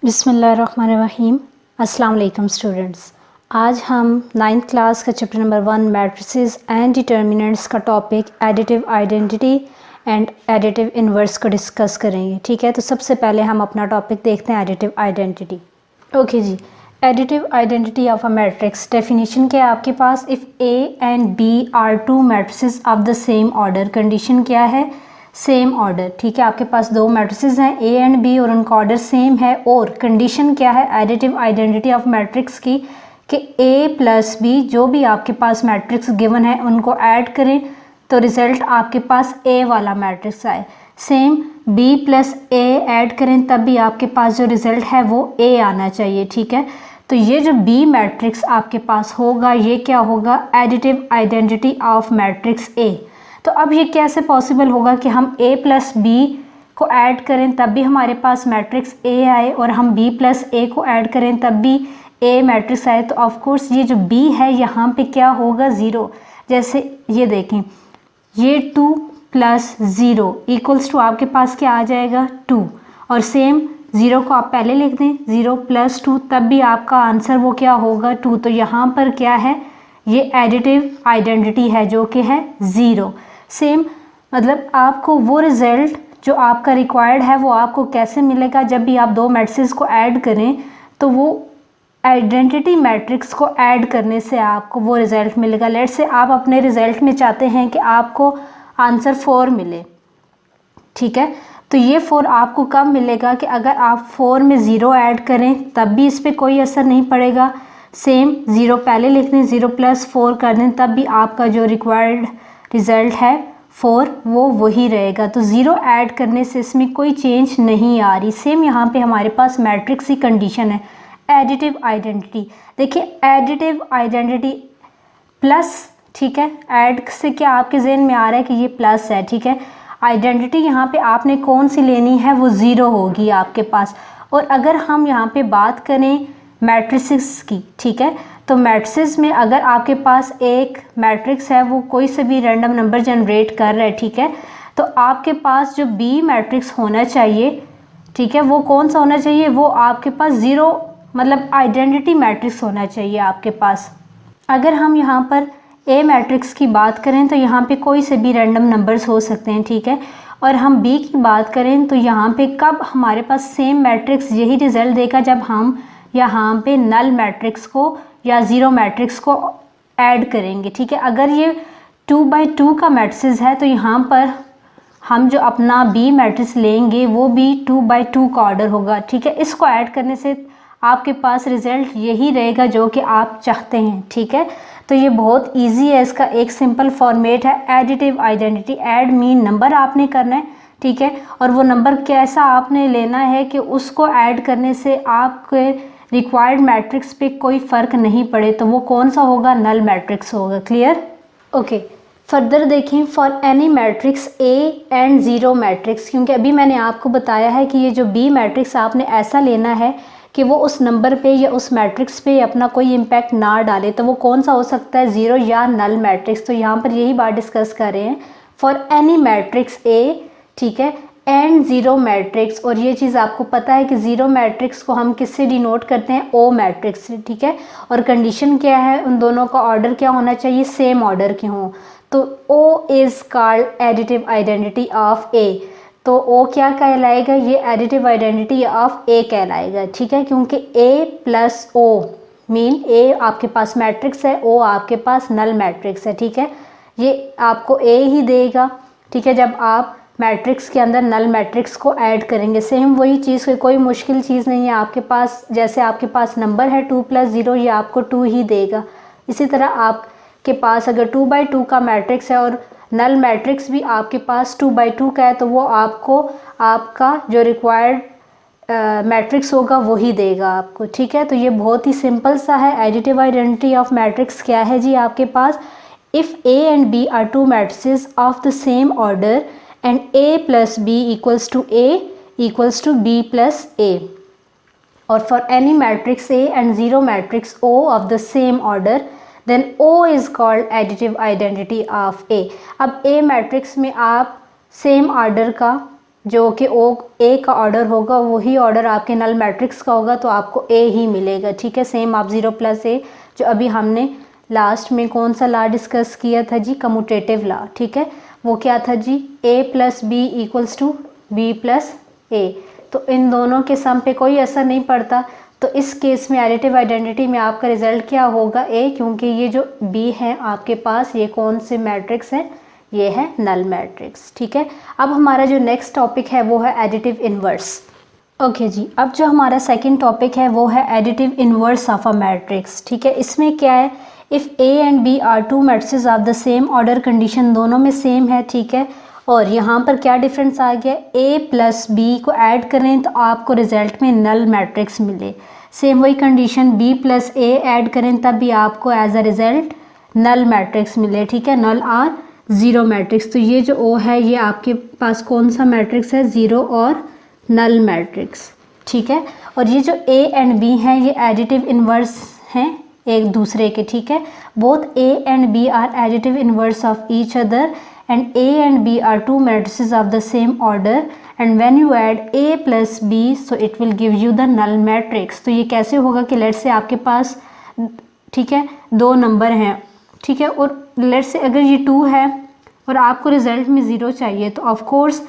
बिस्मिल्लाहिर्रहमानिर्रहीम। अस्सलाम वालेकुम स्टूडेंट्स। आज हम 9th क्लास का chapter number 1 matrices and determinants का topic additive identity and additive inverse को डिस्कस करेंगे। ठीक है, तो सबसे पहले हम अपना टॉपिक देखते हैं एडिटिव आइडेंटिटी। ओके जी, additive identity of a matrix definition क्या है आपके पास? If A and B are two matrices of the same order. Condition क्या है? Same order. ठीक है, आपके पास दो मैट्रिसेस हैं ए एंड बी और उनका ऑर्डर सेम है। और कंडीशन क्या है एडिटिव आइडेंटिटी ऑफ मैट्रिक्स की कि ए प्लस बी जो भी आपके पास मैट्रिक्स गिवन है उनको ऐड करें तो रिज़ल्ट आपके पास ए वाला मैट्रिक्स आए। सेम बी प्लस ए ऐड करें तब भी आपके पास जो रिज़ल्ट है वो ए आना चाहिए। ठीक है, तो ये जो बी मैट्रिक्स आपके पास होगा ये क्या होगा? Additive identity of matrix A. तो अब ये कैसे पॉसिबल होगा कि हम a प्लस बी को ऐड करें तब भी हमारे पास मैट्रिक्स a आए और हम b प्लस a को ऐड करें तब भी a मैट्रिक्स आए? तो ऑफ कोर्स ये जो b है यहाँ पे क्या होगा? ज़ीरो। जैसे ये देखें, ये 2 प्लस 0 इक्वल्स टू आपके पास क्या आ जाएगा? 2। और सेम 0 को आप पहले लिख दें, 0 प्लस 2 तब भी आपका आंसर वो क्या होगा? 2। तो यहाँ पर क्या है? ये एडिटिव आइडेंटिटी है जो कि है 0। सेम मतलब आपको वो रिज़ल्ट जो आपका रिक्वायर्ड है वो आपको कैसे मिलेगा? जब भी आप दो मैट्रिसेस को ऐड करें तो वो आइडेंटिटी मैट्रिक्स को ऐड करने से आपको वो रिज़ल्ट मिलेगा। लेट्स से आप अपने रिज़ल्ट में चाहते हैं कि आपको आंसर 4 मिले। ठीक है, तो ये 4 आपको कब मिलेगा? कि अगर आप 4 में 0 ऐड करें तब भी इस पर कोई असर नहीं पड़ेगा। सेम 0 पहले लिख दें, 0 प्लस 4 कर दें तब भी आपका जो रिक्वायर्ड रिज़ल्ट है 4 वो वही रहेगा। तो 0 ऐड करने से इसमें कोई चेंज नहीं आ रही। सेम यहाँ पे हमारे पास मैट्रिक्स की कंडीशन है एडिटिव आइडेंटिटी। देखिए एडिटिव आइडेंटिटी प्लस, ठीक है, ऐड से क्या आपके जहन में आ रहा है कि ये प्लस है। ठीक है, आइडेंटिटी यहाँ पे आपने कौन सी लेनी है? वो 0 होगी आपके पास। और अगर हम यहाँ पे बात करें मैट्रिसेस की, ठीक है, तो मैट्रिसेस में अगर आपके पास एक मैट्रिक्स है वो कोई से भी रैंडम नंबर जनरेट कर रहा है, ठीक है, तो आपके पास जो बी मैट्रिक्स होना चाहिए, ठीक है, वो कौन सा होना चाहिए? वो आपके पास 0 मतलब आइडेंटिटी मैट्रिक्स होना चाहिए आपके पास। अगर हम यहाँ पर ए मैट्रिक्स की बात करें तो यहाँ पे कोई से भी रैंडम नंबर्स हो सकते हैं। ठीक है, और हम बी की बात करें तो यहाँ पे कब हमारे पास सेम मैट्रिक्स यही रिज़ल्ट देगा जब हम यहाँ पे नल मैट्रिक्स को या 0 मैट्रिक्स को ऐड करेंगे। ठीक है, अगर ये 2/2 का मैट्रिक्स है तो यहाँ पर हम जो अपना बी मैट्रिक्स लेंगे वो भी 2/2 का ऑर्डर होगा। ठीक है, इसको ऐड करने से आपके पास रिज़ल्ट यही रहेगा जो कि आप चाहते हैं। ठीक है, तो ये बहुत इजी है, इसका एक सिंपल फॉर्मेट है additive identity. Add mean number आपने करना है, ठीक है, और वो नंबर कैसा आपने लेना है कि उसको ऐड करने से आपके रिक्वायर्ड मैट्रिक्स पे कोई फ़र्क नहीं पड़े, तो वो कौन सा होगा? नल मैट्रिक्स होगा। क्लियर? ओके, फर्दर देखें for any matrix A and 0 matrix, क्योंकि अभी मैंने आपको बताया है कि ये जो बी मैट्रिक्स आपने ऐसा लेना है कि वो उस नंबर पे या उस मैट्रिक्स पे अपना कोई इम्पैक्ट ना डाले, तो वो कौन सा हो सकता है? 0 या नल मैट्रिक्स। तो यहाँ पर यही बात डिस्कस कर रहे हैं फॉर एनी मैट्रिक्स ए, ठीक है, एंड 0 मैट्रिक्स। और ये चीज़ आपको पता है कि 0 मैट्रिक्स को हम किससे डिनोट करते हैं? ओ मैट्रिक्स से। ठीक है, और कंडीशन क्या है? उन दोनों का ऑर्डर क्या होना चाहिए? सेम ऑर्डर के हों। तो O is called additive identity of A. तो ओ क्या कहलाएगा? ये एडिटिव आइडेंटिटी ऑफ ए कहलाएगा। ठीक है, क्योंकि ए प्लस ओ मीन ए आपके पास मैट्रिक्स है, ओ आपके पास नल मैट्रिक्स है। ठीक है, ये आपको ए ही देगा। ठीक है, जब आप मैट्रिक्स के अंदर नल मैट्रिक्स को ऐड करेंगे। सेम वही चीज़, कोई मुश्किल चीज़ नहीं है आपके पास। जैसे आपके पास नंबर है 2 + 0, ये आपको 2 ही देगा। इसी तरह आपके पास अगर 2/2 का मैट्रिक्स है और नल मैट्रिक्स भी आपके पास 2/2 का है तो वो आपको आपका जो रिक्वायर्ड मैट्रिक्स होगा वही देगा आपको। ठीक है, तो ये बहुत ही सिंपल सा है। एडिटिव आइडेंटिटी ऑफ मैट्रिक्स क्या है जी आपके पास? If A and B are 2 matrices of the same order and a plus b equals to a equals to b plus a, or for any matrix A and 0 matrix O of the same order, then O is called additive identity of A। अब A matrix में आप same order का जो कि ओ ए का order होगा वही order आपके नल मैट्रिक्स का होगा, तो आपको ए ही मिलेगा। ठीक है, सेम आप 0 + ए जो अभी हमने लास्ट में कौन सा लॉ डिस्कस किया था जी, कम्यूटेटिव लॉ। ठीक है, वो क्या था जी, a + b = b + a। तो इन दोनों के सम पे कोई असर नहीं पड़ता, तो इस केस में एडिटिव आइडेंटिटी में आपका रिजल्ट क्या होगा, a, क्योंकि ये जो b है आपके पास ये कौन से मैट्रिक्स है, ये है नल मैट्रिक्स। ठीक है, अब हमारा जो नेक्स्ट टॉपिक है वो है एडिटिव इन्वर्स। ओके जी, अब जो हमारा सेकंड टॉपिक है वो है additive inverse of a matrix. ठीक है, इसमें क्या है, if A and B are two matrices of the same order, condition दोनों में सेम है। ठीक है, और यहाँ पर क्या डिफरेंस आ गया, a + b को ऐड करें तो आपको रिजल्ट में नल मैट्रिक्स मिले। सेम वही कंडीशन b + a ऐड करें तब भी आपको as a result null matrix मिले। ठीक है, नल और ज़ीरो मैट्रिक्स। तो ये जो O है ये आपके पास कौन सा मैट्रिक्स है, ज़ीरो और नल मैट्रिक्स। ठीक है, और ये जो A एंड B हैं ये एडिटिव इन्वर्स हैं एक दूसरे के। ठीक है, both A and B are additive inverse of each other and A and B are two matrices of the same order and when you add A + B so it will give you the null matrix. तो ये कैसे होगा कि let's say आपके पास, ठीक है, दो number हैं। ठीक है, और लेट्स से अगर ये 2 है और आपको रिजल्ट में 0 चाहिए, तो ऑफ कोर्स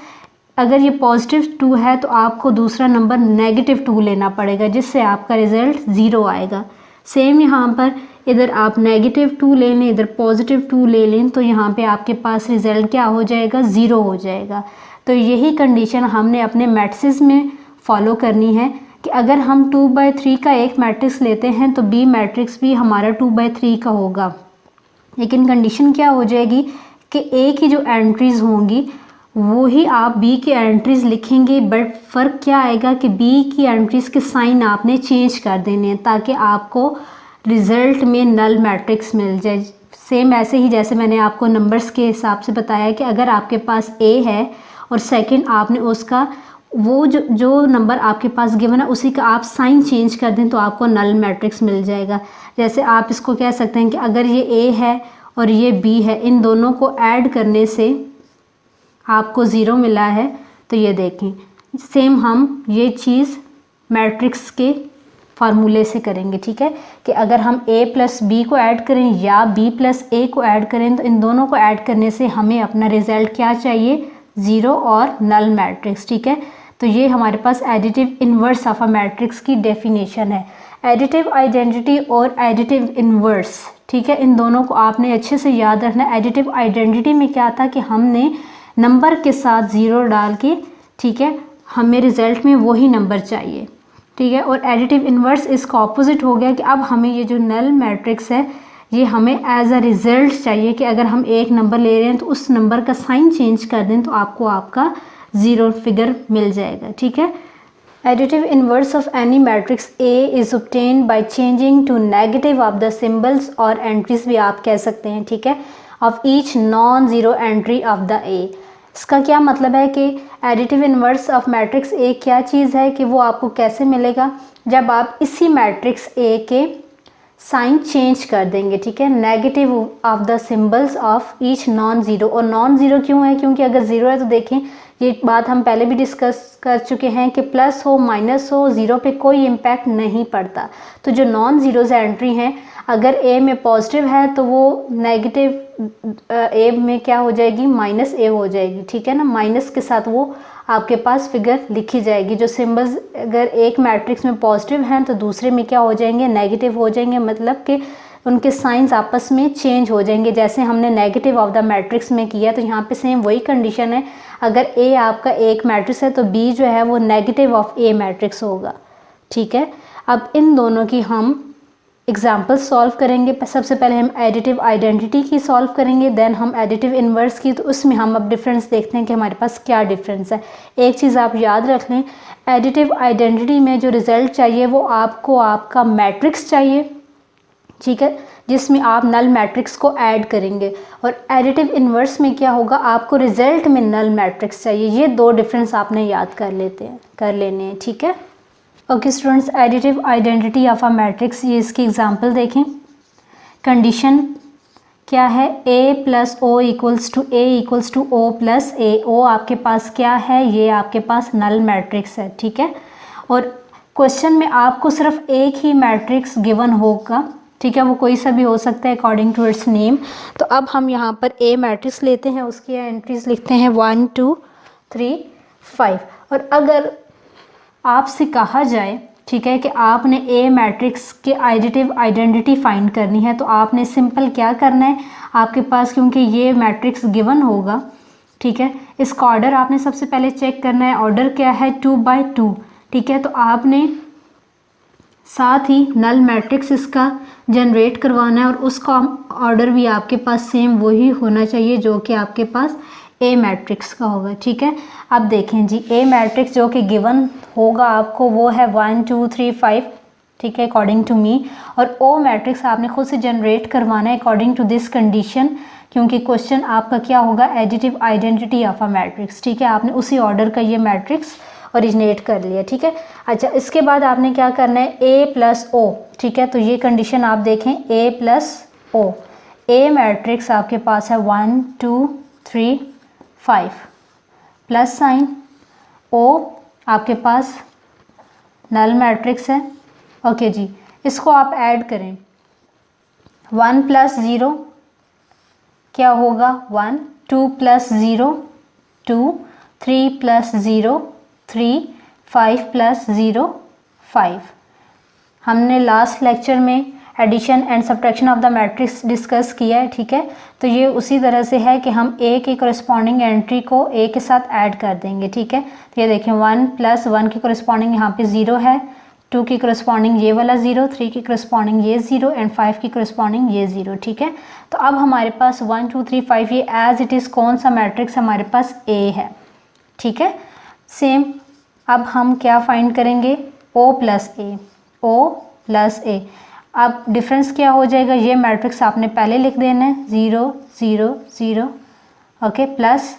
अगर ये +2 है तो आपको दूसरा नंबर -2 लेना पड़ेगा, जिससे आपका रिजल्ट 0 आएगा। सेम यहाँ पर इधर आप -2 ले लें, इधर +2 ले लें, तो यहाँ पे आपके पास रिजल्ट क्या हो जाएगा, 0 हो जाएगा। तो यही कंडीशन हमने अपने मैट्रिसेस में फॉलो करनी है कि अगर हम 2/3 का एक मैट्रिक्स लेते हैं तो बी मैट्रिक्स भी हमारा 2/3 का होगा। लेकिन कंडीशन क्या हो जाएगी कि ए की जो एंट्रीज़ होंगी वो ही आप बी की एंट्रीज़ लिखेंगे, बट फ़र्क क्या आएगा कि बी की एंट्रीज़ के साइन आपने चेंज कर देने हैं ताकि आपको रिज़ल्ट में नल मैट्रिक्स मिल जाए। सेम ऐसे ही जैसे मैंने आपको नंबर्स के हिसाब से बताया कि अगर आपके पास ए है और सेकंड आपने उसका वो जो नंबर आपके पास गिवन है उसी का आप साइन चेंज कर दें तो आपको नल मैट्रिक्स मिल जाएगा। जैसे आप इसको कह सकते हैं कि अगर ये ए है और ये बी है, इन दोनों को ऐड करने से आपको 0 मिला है। तो ये देखें, सेम हम ये चीज़ मैट्रिक्स के फार्मूले से करेंगे। ठीक है, कि अगर हम a + b को ऐड करें या b + a को ऐड करें तो इन दोनों को ऐड करने से हमें अपना रिज़ल्ट क्या चाहिए, 0 और नल मैट्रिक्स। ठीक है, तो ये हमारे पास additive inverse of a matrix की डेफिनेशन है। एडिटिव आइडेंटिटी और एडिटिव इन्वर्स, ठीक है, इन दोनों को आपने अच्छे से याद रखना। एडिटिव आइडेंटिटी में क्या था कि हमने नंबर के साथ 0 डाल के, ठीक है, हमें रिज़ल्ट में वही नंबर चाहिए। ठीक है, और एडिटिव इन्वर्स इसका ऑपोजिट हो गया कि अब हमें ये जो नल मैट्रिक्स है ये हमें एज अ रिज़ल्ट चाहिए कि अगर हम एक नंबर ले रहे हैं तो उस नंबर का साइन चेंज कर दें तो आपको आपका 0 फिगर मिल जाएगा। ठीक है, additive inverse of any matrix A is obtained by changing to negative of the symbols और एंट्रीज भी आप कह सकते हैं। ठीक है, of each non-zero entry of the A। इसका क्या मतलब है कि additive inverse of matrix A क्या चीज़ है कि वो आपको कैसे मिलेगा, जब आप इसी मैट्रिक्स A के साइन चेंज कर देंगे। ठीक है, negative of the symbols of each non zero. और नॉन ज़ीरो क्यों है, क्योंकि अगर ज़ीरो है तो देखें ये बात हम पहले भी डिस्कस कर चुके हैं कि प्लस हो माइनस हो ज़ीरो पे कोई इम्पैक्ट नहीं पड़ता। तो जो नॉन ज़ीरोज़ एंट्री हैं अगर ए में पॉजिटिव है तो वो नेगेटिव ए में क्या हो जाएगी, -a हो जाएगी। ठीक है ना, माइनस के साथ वो आपके पास फिगर लिखी जाएगी। जो सिंबल्स अगर एक मैट्रिक्स में पॉजिटिव हैं तो दूसरे में क्या हो जाएंगे, नेगेटिव हो जाएंगे, मतलब कि उनके साइंस आपस में चेंज हो जाएंगे। जैसे हमने नेगेटिव ऑफ द मैट्रिक्स में किया तो यहाँ पे सेम वही कंडीशन है। अगर ए आपका एक मैट्रिक्स है तो बी जो है वो नेगेटिव ऑफ ए मैट्रिक्स होगा। ठीक है, अब इन दोनों की हम एग्जाम्पल्स सॉल्व करेंगे। सबसे पहले हम एडिटिव आइडेंटिटी की सॉल्व करेंगे, देन हम एडिटिव इन्वर्स की। तो उसमें हम अब डिफरेंस देखते हैं कि हमारे पास क्या डिफरेंस है। एक चीज़ आप याद रख लें, एडिटिव आइडेंटिटी में जो रिज़ल्ट चाहिए वो आपको आपका मैट्रिक्स चाहिए। ठीक है, जिसमें आप नल मैट्रिक्स को ऐड करेंगे। और एडिटिव इन्वर्स में क्या होगा, आपको रिजल्ट में नल मैट्रिक्स चाहिए। ये दो डिफरेंस आपने याद कर लेने हैं। ठीक है, okay students, additive identity of a matrix, ये इसकी एग्जांपल देखें। कंडीशन क्या है, A plus O equals to A equals to O plus A. O आपके पास क्या है, ये आपके पास नल मैट्रिक्स है, ठीक है। और क्वेश्चन में आपको सिर्फ एक ही मैट्रिक्स गिवन होगा, ठीक है, वो कोई सा भी हो सकता है अकॉर्डिंग टू इट्स नेम। तो अब हम यहाँ पर ए मैट्रिक्स लेते हैं, उसकी एंट्रीज लिखते हैं 1 2 3 5। और अगर आपसे कहा जाए, ठीक है, कि आपने ए मैट्रिक्स के एडिटिव आइडेंटिटी फाइंड करनी है, तो आपने सिंपल क्या करना है, आपके पास क्योंकि ये मैट्रिक्स गिवन होगा, ठीक है, इसका ऑर्डर आपने सबसे पहले चेक करना है। ऑर्डर क्या है, 2 by 2, ठीक है। तो आपने साथ ही नल मैट्रिक्स इसका जनरेट करवाना है और उसका ऑर्डर भी आपके पास सेम वही होना चाहिए जो कि आपके पास ए मैट्रिक्स का होगा, ठीक है। अब देखें जी, ए मैट्रिक्स जो कि गिवन होगा आपको वो है 1 2 3 5, ठीक है, अकॉर्डिंग टू मी। और ओ मैट्रिक्स आपने खुद से जनरेट करवाना है अकॉर्डिंग टू दिस कंडीशन, क्योंकि क्वेश्चन आपका क्या होगा, additive identity of a matrix, ठीक है। आपने उसी ऑर्डर का ये मैट्रिक्स ओरिजिनेट कर लिया, ठीक है। अच्छा, इसके बाद आपने क्या करना है, ए प्लस ओ, ठीक है। तो ये कंडीशन आप देखें, ए प्लस ओ, ए मैट्रिक्स आपके पास है 1 2 3 5 प्लस साइन, ओ आपके पास नल मैट्रिक्स है, ओके जी। इसको आप ऐड करें, 1 प्लस 0 क्या होगा, 1, 2 प्लस 0 2, 3 प्लस 0 3, 5 प्लस 0 5। हमने लास्ट लेक्चर में addition and subtraction of the matrix discuss किया है, ठीक है। तो ये उसी तरह से है कि हम ए की करस्पॉन्डिंग एंट्री को ए के साथ ऐड कर देंगे, ठीक है। तो ये देखें, 1 प्लस 1 की करस्पॉन्डिंग यहाँ पे 0 है, 2 की करस्पॉन्डिंग ये वाला 0, 3 की करस्पॉन्डिंग ये 0 एंड 5 की करस्पॉन्डिंग ये 0, ठीक है। तो अब हमारे पास 1 2 3 5 ये एज इट इज़ कौन सा मैट्रिक्स हमारे पास, ए है, ठीक है। सेम अब हम क्या फाइंड करेंगे, ओ प्लस ए, ओ प्लस ए। अब डिफरेंस क्या हो जाएगा, ये मैट्रिक्स आपने पहले लिख देना है 0 0 0, ओके, प्लस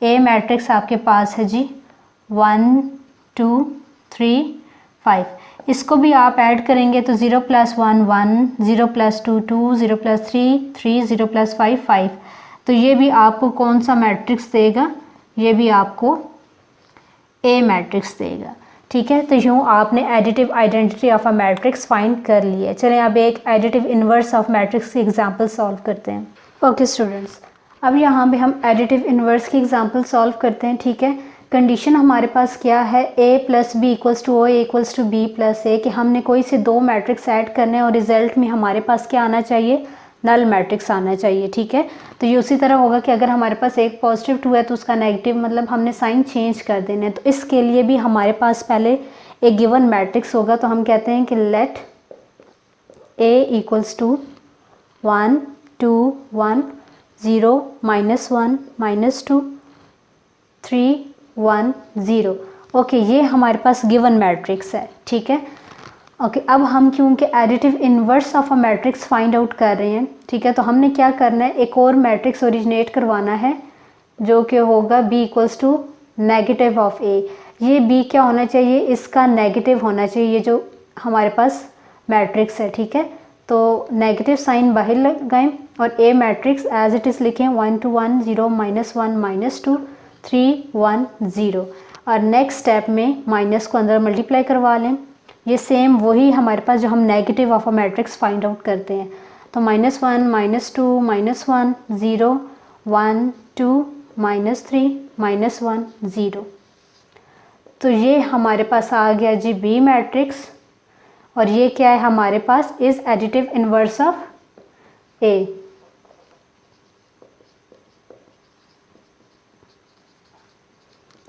ए मैट्रिक्स आपके पास है जी 1 2 3 5। इसको भी आप ऐड करेंगे तो 0 प्लस 1 1, 0 प्लस 2 2, 0 प्लस 3 3, 0 प्लस 5 5। तो ये भी आपको कौन सा मैट्रिक्स देगा, ये भी आपको ए मैट्रिक्स देगा, ठीक है। तो यूँ आपने additive identity of a matrix find कर ली है। चलें अब एक एडिटिव इन्वर्स ऑफ मैट्रिक्स की एग्जांपल सॉल्व करते हैं। ओके स्टूडेंट्स, अब यहाँ पे हम एडिटिव इन्वर्स की एग्जांपल सॉल्व करते हैं, ठीक है। कंडीशन हमारे पास क्या है, A plus B equals to O equals to B plus A, कि हमने कोई से दो मैट्रिक्स ऐड करने हैं और रिजल्ट में हमारे पास क्या आना चाहिए, नल मैट्रिक्स आना चाहिए, ठीक है। तो ये उसी तरह होगा कि अगर हमारे पास एक पॉजिटिव 2 है तो उसका नेगेटिव मतलब हमने साइन चेंज कर देना है। तो इसके लिए भी हमारे पास पहले एक गिवन मैट्रिक्स होगा, तो हम कहते हैं कि let A equals to 1 2 1 0 -1 -2 3 1 0। Okay, ये हमारे पास गिवन मैट्रिक्स है, ठीक है। ओके, अब हम क्योंकि additive inverse of a matrix find out कर रहे हैं, ठीक है, तो हमने क्या करना है, एक और मैट्रिक्स ओरिजिनेट करवाना है जो कि होगा b equals to negative of a। ये b क्या होना चाहिए, इसका नेगेटिव होना चाहिए, ये जो हमारे पास मैट्रिक्स है, ठीक है। तो नेगेटिव साइन बाहर लगाएं और a matrix as it is लिखें 1 2 1 0 -1 -2 3 1 0 और नेक्स्ट स्टेप में माइनस को अंदर मल्टीप्लाई करवा लें। ये सेम वही हमारे पास जो हम negative of a matrix find out करते हैं। तो -1 -2 -1 0 1 2 -3 -1 0। तो ये हमारे पास आ गया जी बी मैट्रिक्स और ये क्या है हमारे पास, is additive inverse of A.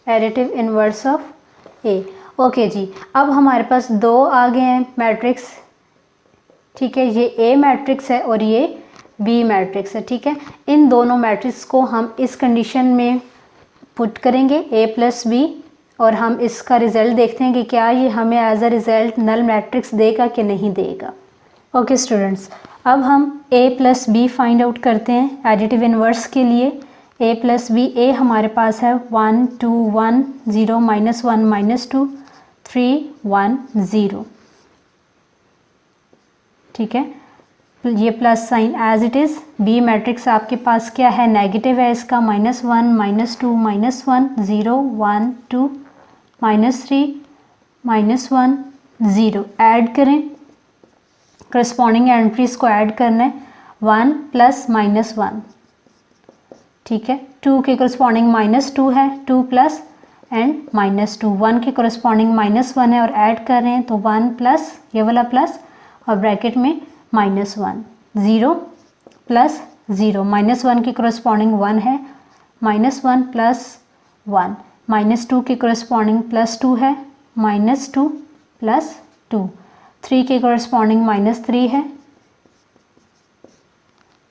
Additive inverse of A. Okay जी, अब हमारे पास दो आ गए हैं मैट्रिक्स, ठीक है। ये ए मैट्रिक्स है और ये बी मैट्रिक्स है, ठीक है। इन दोनों मैट्रिक्स को हम इस कंडीशन में पुट करेंगे ए प्लस बी और हम इसका रिज़ल्ट देखते हैं कि क्या ये हमें as a result null matrix देगा कि नहीं देगा। ओके स्टूडेंट्स, अब हम A plus B find out करते हैं एडिटिव इन्वर्स के लिए। ए प्लस बी, ए हमारे पास है 1 2 1 0 -1 -2 3 1 0, ठीक है। ये plus sign as it is. B matrix आपके पास क्या है, नेगेटिव है इसका, -1 -2 -1 0 1 2 -3 -1 0। ऐड करें, करस्पॉन्डिंग एंट्रीज को ऐड करना है, 1 + -1, ठीक है। 2 के करस्पॉन्डिंग -2 है, 2 प्लस एंड -2, 1 के करस्पॉन्डिंग -1 है और ऐड कर रहे हैं तो 1 प्लस ये वाला प्लस और ब्रैकेट में -1, 0 + 0, -1 के करस्पॉन्डिंग 1 है, -1 + 1, -2 के करस्पॉन्डिंग +2 है, -2 + 2, 3 के करस्पॉन्डिंग -3 है,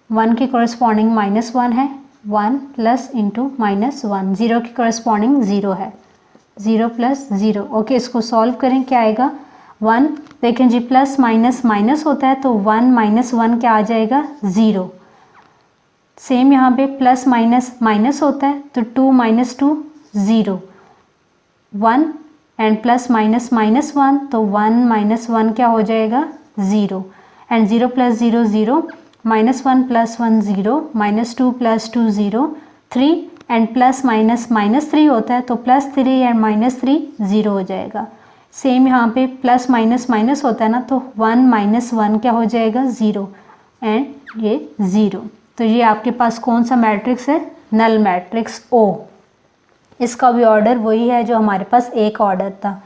1 के करस्पॉन्डिंग -1 है, 1 + (-1), 0 के करस्पॉन्डिंग 0 है, 0 + 0। ओके, इसको सॉल्व करें, क्या आएगा, 1, देखें जी प्लस माइनस माइनस होता है तो 1 - 1 क्या आ जाएगा, 0। सेम यहाँ पे प्लस माइनस माइनस होता है तो 2 - 2 0, 1 एंड प्लस माइनस -1 तो 1 - 1 क्या हो जाएगा, 0 एंड 0 + 0 0, -1 + 1 0, -2 + 2 0, 3 एंड प्लस माइनस -3 होता है तो +3 एंड -3 0 हो जाएगा। सेम यहाँ पे प्लस माइनस माइनस होता है ना तो 1 - 1 क्या हो जाएगा, 0 एंड ये 0। तो ये आपके पास कौन सा मैट्रिक्स है, नल मैट्रिक्स O। इसका भी ऑर्डर वही है जो हमारे पास एक ऑर्डर था।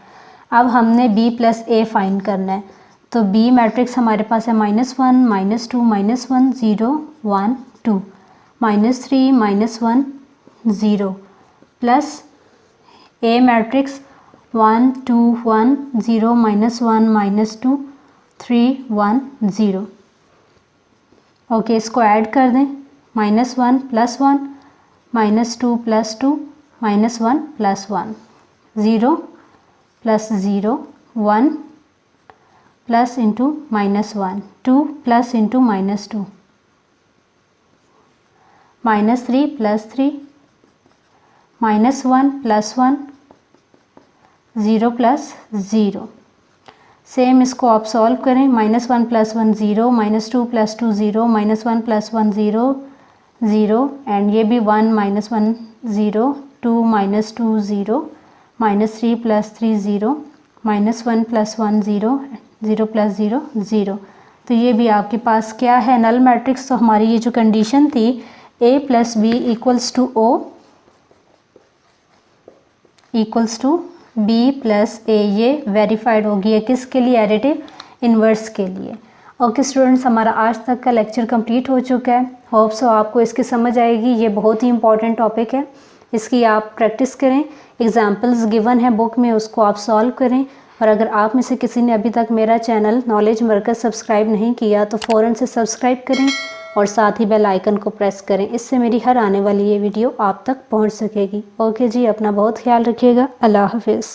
अब हमने B + A फाइंड करना है तो B मैट्रिक्स हमारे पास है -1 -2 -1 0 1 2, -3 -1 0 प्लस A मैट्रिक्स 1 2 1 0 -1 -2 3 1 0। ओके, इसको ऐड कर दें, -1 + 1 -2 + 2 -1 + 1, 0 + 0 1 plus into -1 2 plus into -2 -3 + 3 -1 + 1 0 + 0। Same इसको आप सॉल्व करें, -1 + 1 0, -2 + 2 0, -1 + 1 0 0 एंड ये भी 1 - 1 0, 2 - 2 0, -3 + 3 0, -1 + 1 0, 0 + 0 0। तो ये भी आपके पास क्या है, नल मैट्रिक्स। तो हमारी ये जो कंडीशन थी A + B = O = B + A, ये वेरीफाइड होगी है किसके लिए, एडिटिव इन्वर्स के लिए। ओके स्टूडेंट्स, हमारा आज तक का लेक्चर कंप्लीट हो चुका है। होप सो आपको इसकी समझ आएगी। ये बहुत ही इंपॉर्टेंट टॉपिक है, इसकी आप प्रैक्टिस करें। एग्जाम्पल्स गिवन है बुक में, उसको आप सॉल्व करें। और अगर आप में से किसी ने अभी तक मेरा चैनल नॉलेज मरकज़ सब्सक्राइब नहीं किया तो फ़ौरन से सब्सक्राइब करें और साथ ही बेल आइकन को प्रेस करें। इससे मेरी हर आने वाली ये वीडियो आप तक पहुंच सकेगी। ओके जी, अपना बहुत ख्याल रखिएगा। अल्लाह हाफिज़।